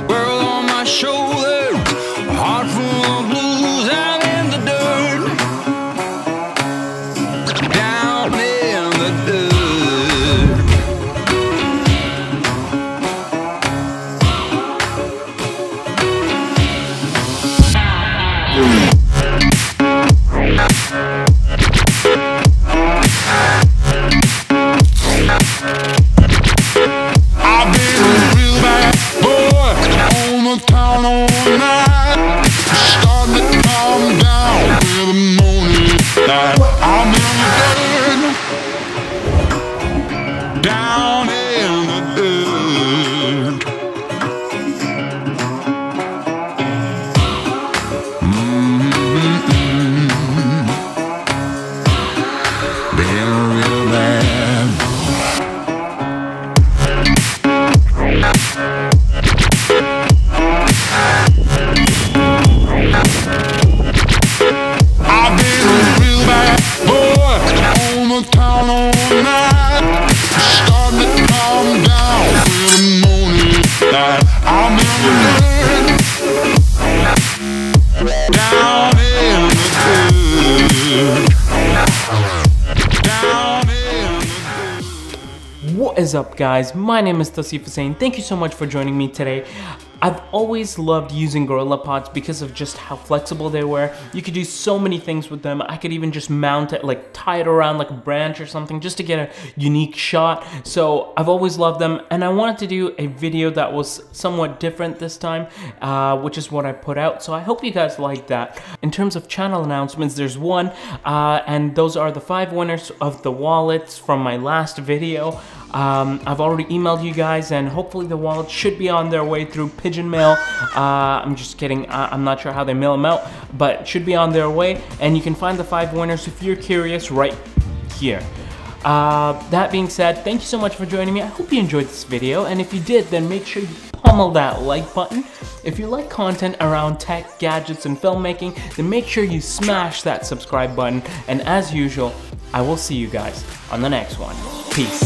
World on my shoulder, heart full of blues out in the dirt. Down in the dirt. I've been a real bad boy on the town all night. Starting to calm down with the morning light. I'm in the dirt, down in the dirt. Been real bad. I've been a real bad boy on the town all night. Starting to calm down with the morning light. I'm in the dirt, down in the dirt. Down in the dirt. What is up, guys? My name is Tausif Hussain. Thank you so much for joining me today. I've always loved using Gorillapods because of just how flexible they were. You could do so many things with them. I could even just mount it, like tie it around like a branch or something just to get a unique shot. So I've always loved them, and I wanted to do a video that was somewhat different this time, which is what I put out. So I hope you guys like that. In terms of channel announcements, there's one, and those are the 5 winners of the wallets from my last video. I've already emailed you guys, and hopefully the wallets should be on their way through pigeon mail. I'm just kidding. I'm not sure how they mail them out, but it should be on their way, and you can find the 5 winners if you're curious right here. That being said, thank you so much for joining me. I hope you enjoyed this video, and if you did, then make sure you pummel that like button. If you like content around tech, gadgets, and filmmaking, then make sure you smash that subscribe button, and as usual, I will see you guys on the next one. Peace.